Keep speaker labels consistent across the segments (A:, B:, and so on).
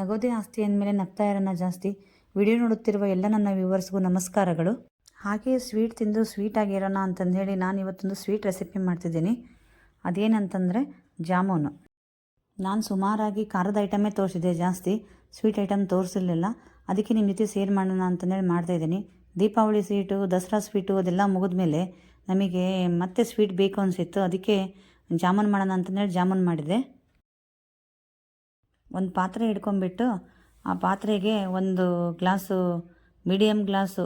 A: ನಗೋದೇ ಆಸ್ತಿ ಅಂದಮೇಲೆ ನಗ್ತಾ ಇರೋಣ ಜಾಸ್ತಿ. ವಿಡಿಯೋ ನೋಡುತ್ತಿರುವ ಎಲ್ಲ ನನ್ನ ವ್ಯೂವರ್ಸ್ಗೂ ನಮಸ್ಕಾರಗಳು. ಹಾಗೆ ಸ್ವೀಟ್ ತಿಂದು ಸ್ವೀಟ್ ಆಗಿರೋಣ ಅಂತಂದೇಳಿ ನಾನು ಇವತ್ತೊಂದು ಸ್ವೀಟ್ ರೆಸಿಪಿ ಮಾಡ್ತಿದ್ದೀನಿ. ಅದೇನಂತಂದರೆ ಜಾಮೂನು. ನಾನು ಸುಮಾರಾಗಿ ಖಾರದ ಐಟಮೇ ತೋರಿಸಿದೆ, ಜಾಸ್ತಿ ಸ್ವೀಟ್ ಐಟಮ್ ತೋರಿಸಿರಲಿಲ್ಲ. ಅದಕ್ಕೆ ನಿಮ್ಮ ಜೊತೆ ಶೇರ್ ಮಾಡೋಣ ಅಂತಂದೇಳಿ ಮಾಡ್ತಾಯಿದ್ದೀನಿ. ದೀಪಾವಳಿ ಸ್ವೀಟು, ದಸರಾ ಸ್ವೀಟು ಅದೆಲ್ಲ ಮುಗಿದ್ಮೇಲೆ ನಮಗೆ ಮತ್ತೆ ಸ್ವೀಟ್ ಬೇಕು ಅನಿಸಿತ್ತು. ಅದಕ್ಕೆ ಜಾಮೂನು ಮಾಡೋಣ ಅಂತಂದೇಳಿ ಜಾಮೂನು ಮಾಡಿದೆ. ಒಂದು ಪಾತ್ರೆ ಹಿಡ್ಕೊಂಬಿಟ್ಟು ಆ ಪಾತ್ರೆಗೆ ಒಂದು ಗ್ಲಾಸು ಮೀಡಿಯಮ್ ಗ್ಲಾಸು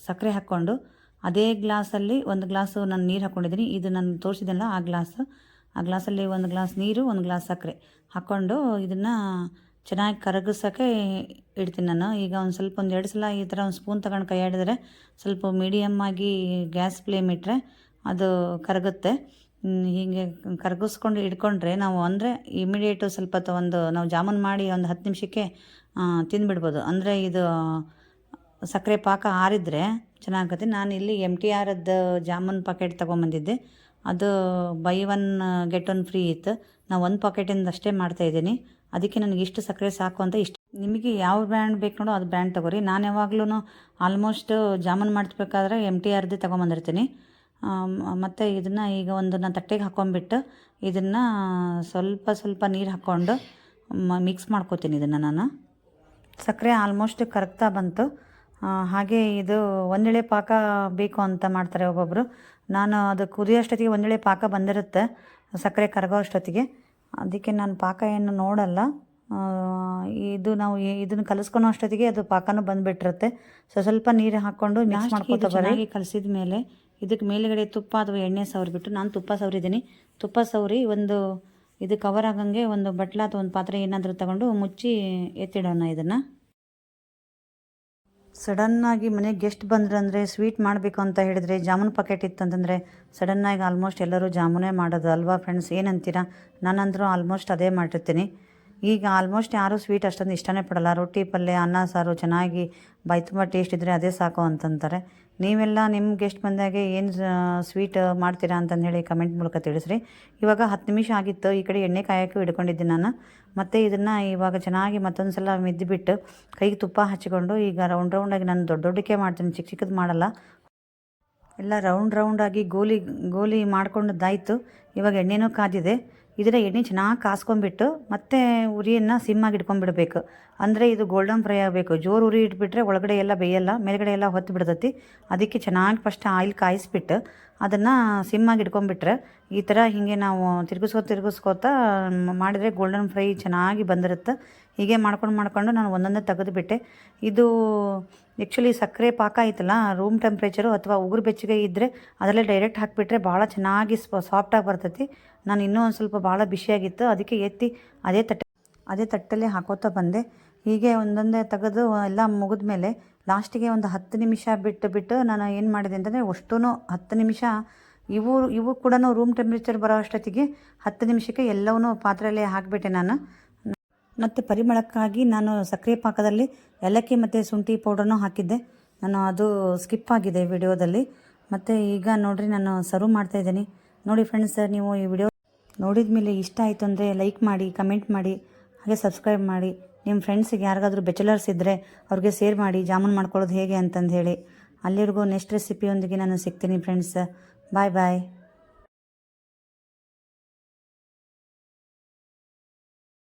A: ಸಕ್ಕರೆ ಹಾಕ್ಕೊಂಡು, ಅದೇ ಗ್ಲಾಸಲ್ಲಿ ಒಂದು ಗ್ಲಾಸು ನಾನು ನೀರು ಹಾಕ್ಕೊಂಡಿದ್ದೀನಿ. ಇದು ನಾನು ತೋರಿಸಿದೆನಲ್ಲ ಆ ಗ್ಲಾಸಲ್ಲಿ ಒಂದು ಗ್ಲಾಸ್ ನೀರು, ಒಂದು ಗ್ಲಾಸ್ ಸಕ್ಕರೆ ಹಾಕ್ಕೊಂಡು ಇದನ್ನು ಚೆನ್ನಾಗಿ ಕರಗಿಸೋಕ್ಕೆ ಇಡ್ತೀನಿ ನಾನು. ಈಗ ಒಂದು 2 ಸಲ ಈ ಥರ ಒಂದು ಸ್ಪೂನ್ ತಗೊಂಡು ಕೈ ಆಡಿದ್ರೆ ಸ್ವಲ್ಪ ಮೀಡಿಯಮ್ಮಾಗಿ ಗ್ಯಾಸ್ ಫ್ಲೇಮ್ ಇಟ್ಟರೆ ಅದು ಕರಗುತ್ತೆ. ಹೀಗೆ ಕರಗಿಸ್ಕೊಂಡು ಇಟ್ಕೊಂಡ್ರೆ ನಾವು ಅಂದರೆ ಇಮಿಡಿಯೇಟು ಸ್ವಲ್ಪ ನಾವು ಜಾಮೂನು ಮಾಡಿ ಒಂದು 10 ನಿಮಿಷಕ್ಕೆ ತಿಂದುಬಿಡ್ಬೋದು. ಅಂದರೆ ಇದು ಸಕ್ಕರೆ ಪಾಕ ಆರಿದ್ರೆ ಚೆನ್ನಾಗತ್ತೆ. ನಾನು ಇಲ್ಲಿ MTRದ್ದು ಜಾಮೂನು ಪಾಕೆಟ್ ತೊಗೊಂಬಂದಿದ್ದೆ. ಅದು ಬೈ 1 get 1 ಫ್ರೀ ಇತ್ತು. ನಾನು 1 ಪಾಕೆಟಿಂದ ಅಷ್ಟೇ ಮಾಡ್ತಾಯಿದ್ದೀನಿ. ಅದಕ್ಕೆ ನನಗೆ ಇಷ್ಟು ಸಕ್ಕರೆ ಸಾಕು ಅಂತ ಇಷ್ಟು. ನಿಮಗೆ ಯಾವ ಬ್ರ್ಯಾಂಡ್ ಬೇಕು ನೋಡೋ ಅದು ಬ್ರ್ಯಾಂಡ್ ತೊಗೊರಿ. ನಾನು ಯಾವಾಗಲೂ ಆಲ್ಮೋಸ್ಟ್ ಜಾಮೂನು ಮಾಡ್ಬೇಕಾದ್ರೆ MTRದ್ದೇ ತೊಗೊಂಬಂದಿರ್ತೀನಿ. ಮತ್ತು ಇದನ್ನು ಈಗ ನಾನು ತಟ್ಟೆಗೆ ಹಾಕ್ಕೊಂಬಿಟ್ಟು ಇದನ್ನು ಸ್ವಲ್ಪ ನೀರು ಹಾಕ್ಕೊಂಡು ಮಿಕ್ಸ್ ಮಾಡ್ಕೋತೀನಿ. ಇದನ್ನು ನಾನು ಸಕ್ಕರೆ ಆಲ್ಮೋಸ್ಟ್ ಕರಗ್ತಾ ಬಂತು. ಹಾಗೆ ಇದು ಒಂದೆಳೆ ಪಾಕ ಬೇಕು ಅಂತ ಮಾಡ್ತಾರೆ ಒಬ್ಬೊಬ್ಬರು. ನಾನು ಅದು ಕುದಿಯೋಷ್ಟೊತ್ತಿಗೆ ಒಂದೆಳೆ ಪಾಕ ಬಂದಿರುತ್ತೆ, ಸಕ್ಕರೆ ಕರಗೋ ಅಷ್ಟೊತ್ತಿಗೆ. ಅದಕ್ಕೆ ನಾನು ಪಾಕ ಏನು ನೋಡಲ್ಲ. ನಾವು ಇದನ್ನು ಕಲಿಸ್ಕೊಳೋ ಅಷ್ಟೊತ್ತಿಗೆ ಅದು ಪಾಕನೂ ಬಂದುಬಿಟ್ಟಿರುತ್ತೆ. ಸ್ವಲ್ಪ ನೀರು ಹಾಕ್ಕೊಂಡು ಮಿಕ್ಸ್ ಮಾಡ್ಕೊತಾ ಚೆನ್ನಾಗಿ ಕಲಿಸಿದ ಮೇಲೆ ಇದಕ್ಕೆ ಮೇಲುಗಡೆ ತುಪ್ಪ ಅಥವಾ ಎಣ್ಣೆ ಸವರಿಬಿಟ್ಟು, ನಾನು ತುಪ್ಪ ಸವರಿದ್ದೀನಿ. ತುಪ್ಪ ಸವರಿ ಇದು ಕವರ್ ಆಗಂಗೆ ಒಂದು ಬಟ್ಲ ಅಥವಾ ಒಂದು ಪಾತ್ರೆ ಏನಾದರೂ ತಗೊಂಡು ಮುಚ್ಚಿ ಎತ್ತಿಡೋಣ. ಇದನ್ನು ಸಡನ್ನಾಗಿ ಮನೆಗೆ ಗೆಸ್ಟ್ ಬಂದ್ರಂದರೆ ಸ್ವೀಟ್ ಮಾಡಬೇಕು ಅಂತ ಹೇಳಿದರೆ ಜಾಮೂನು ಪಾಕೆಟ್ ಇತ್ತಂತಂದರೆ ಸಡನ್ನಾಗಿ ಆಲ್ಮೋಸ್ಟ್ ಎಲ್ಲರೂ ಜಾಮೂನೇ ಮಾಡೋದು ಅಲ್ವಾ ಫ್ರೆಂಡ್ಸ್? ಏನಂತೀರಾ? ನಾನಂದರೂ ಆಲ್ಮೋಸ್ಟ್ ಅದೇ ಮಾಡಿರ್ತೀನಿ. ಈಗ ಆಲ್ಮೋಸ್ಟ್ ಯಾರೂ ಸ್ವೀಟ್ ಅಷ್ಟೊಂದು ಇಷ್ಟನೇ ಪಡಲ್ಲ. ರೊಟ್ಟಿ, ಪಲ್ಯ, ಅನ್ನ, ಸಾರು ಚೆನ್ನಾಗಿ ಬಾಯಿ ತುಂಬ ಟೇಸ್ಟ್ ಇದ್ದರೆ ಅದೇ ಸಾಕು ಅಂತಂತಾರೆ. ನೀವೆಲ್ಲ ನಿಮ್ಮ ಗೆಸ್ಟ್ ಬಂದಾಗೆ ಏನು ಸ್ವೀಟ್ ಮಾಡ್ತೀರಾ ಅಂತಂದೇಳಿ ಕಮೆಂಟ್ ಮೂಲಕ ತಿಳಿಸ್ರಿ. ಇವಾಗ 10 ನಿಮಿಷ ಆಗಿತ್ತು. ಈ ಕಡೆ ಎಣ್ಣೆ ಕಾಯೋಕ್ಕೂ ಇಟ್ಕೊಂಡಿದ್ದೀನಿ ನಾನು. ಮತ್ತು ಇದನ್ನು ಇವಾಗ ಚೆನ್ನಾಗಿ ಮತ್ತೊಂದು ಸಲ ಮಿದ್ದುಬಿಟ್ಟು ಕೈಗೆ ತುಪ್ಪ ಹಚ್ಚಿಕೊಂಡು ಈಗ ರೌಂಡಾಗಿ ನಾನು ದೊಡ್ಡಕ್ಕೆ ಮಾಡ್ತೀನಿ, ಚಿಕ್ಕದು ಮಾಡಲ್ಲ. ಎಲ್ಲ ರೌಂಡಾಗಿ ಗೋಲಿ ಮಾಡ್ಕೊಂಡದ್ದಾಯಿತು. ಇವಾಗ ಎಣ್ಣೆನೂ ಕಾದಿದೆ. ಇದರ ಎಣ್ಣೆ ಚೆನ್ನಾಗಿ ಕಾಸ್ಕೊಂಡ್ಬಿಟ್ಟು ಮತ್ತೆ ಉರಿಯನ್ನು ಸಿಮ್ಮಾಗಿ ಇಟ್ಕೊಂಡ್ಬಿಡ್ಬೇಕು. ಅಂದರೆ ಇದು ಗೋಲ್ಡನ್ ಫ್ರೈ ಆಗಬೇಕು. ಜೋರು ಉರಿ ಇಟ್ಬಿಟ್ರೆ ಒಳಗಡೆ ಎಲ್ಲ ಬೇಯಲ್ಲ, ಮೇಲ್ಗಡೆ ಎಲ್ಲ ಹೊತ್ತು ಬಿಡ್ತೈತಿ. ಅದಕ್ಕೆ ಚೆನ್ನಾಗಿ ಫಸ್ಟ್ ಆಯಿಲ್ ಕಾಯಿಸ್ಬಿಟ್ಟು ಅದನ್ನು ಸಿಮ್ಮಾಗಿ ಇಟ್ಕೊಂಡ್ಬಿಟ್ರೆ ಈ ಥರ ಹೀಗೆ ನಾವು ತಿರುಗಿಸ್ಕೋತಾ ಮಾಡಿದರೆ ಗೋಲ್ಡನ್ ಫ್ರೈ ಚೆನ್ನಾಗಿ ಬಂದಿರುತ್ತೆ. ಹೀಗೆ ಮಾಡ್ಕೊಂಡು ನಾನು ಒಂದೊಂದೇ ತೆಗೆದುಬಿಟ್ಟೆ. ಇದು ಆ್ಯಕ್ಚುಲಿ ಸಕ್ಕರೆ ಪಾಕ ಐತಲ್ಲ, ರೂಮ್ ಟೆಂಪ್ರೇಚರು ಅಥವಾ ಉಗುರು ಬೆಚ್ಚಗೆ ಇದ್ದರೆ ಅದರಲ್ಲೇ ಡೈರೆಕ್ಟ್ ಹಾಕಿಬಿಟ್ರೆ ಭಾಳ ಚೆನ್ನಾಗಿ ಸಾಫ್ಟಾಗಿ ಬರ್ತೈತಿ. ನಾನು ಇನ್ನೂ ಒಂದು ಸ್ವಲ್ಪ ಭಾಳ ಬಿಸಿಯಾಗಿತ್ತು, ಅದಕ್ಕೆ ಎತ್ತಿ ಅದೇ ತಟ್ಟಲ್ಲೇ ಹಾಕೋತಾ ಬಂದೆ. ಹೀಗೆ ಒಂದೊಂದೇ ತೆಗೆದು ಎಲ್ಲ ಮುಗಿದ್ಮೇಲೆ ಲಾಸ್ಟಿಗೆ ಒಂದು 10 ನಿಮಿಷ ಬಿಟ್ಟು ನಾನು ಏನು ಮಾಡಿದೆ ಅಂತಂದರೆ ಅಷ್ಟೂ 10 ನಿಮಿಷ ಇವು ಕೂಡ ರೂಮ್ ಟೆಂಪ್ರೇಚರ್ ಬರೋ ಅಷ್ಟೊತ್ತಿಗೆ 10 ನಿಮಿಷಕ್ಕೆ ಎಲ್ಲವನ್ನೂ ಪಾತ್ರೆಯಲ್ಲೇ ಹಾಕಿಬಿಟ್ಟೆ ನಾನು. ಮತ್ತು ಪರಿಮಳಕ್ಕಾಗಿ ನಾನು ಸಕ್ಕರೆ ಪಾಕದಲ್ಲಿ ಏಲಕ್ಕಿ ಮತ್ತು ಶುಂಠಿ ಪೌಡ್ರನ್ನೂ ಹಾಕಿದ್ದೆ. ನಾನು ಅದು ಸ್ಕಿಪ್ ಆಗಿದೆ ವಿಡಿಯೋದಲ್ಲಿ. ಮತ್ತು ಈಗ ನೋಡಿರಿ ನಾನು ಸರ್ವ್ ಮಾಡ್ತಾಯಿದ್ದೀನಿ. ನೋಡಿ ಫ್ರೆಂಡ್ಸ್, ನೀವು ಈ ವಿಡಿಯೋ ನೋಡಿದ ಮೇಲೆ ಇಷ್ಟ ಆಯಿತು ಅಂದರೆ ಲೈಕ್ ಮಾಡಿ, ಕಮೆಂಟ್ ಮಾಡಿ, ಹಾಗೆ ಸಬ್ಸ್ಕ್ರೈಬ್ ಮಾಡಿ. ನಿಮ್ಮ ಫ್ರೆಂಡ್ಸಿಗೆ ಯಾರಿಗಾದ್ರೂ ಬ್ಯಾಚುಲರ್ಸ್ ಇದ್ದರೆ ಅವ್ರಿಗೆ ಶೇರ್ ಮಾಡಿ ಜಾಮೂನು ಮಾಡ್ಕೊಳ್ಳೋದು ಹೇಗೆ ಅಂತಂದು ಹೇಳಿ. ಅಲ್ಲಿವರೆಗೂ ನೆಕ್ಸ್ಟ್ ರೆಸಿಪಿಯೊಂದಿಗೆ ನಾನು ಸಿಗ್ತೀನಿ ಫ್ರೆಂಡ್ಸ್. ಬಾಯ್.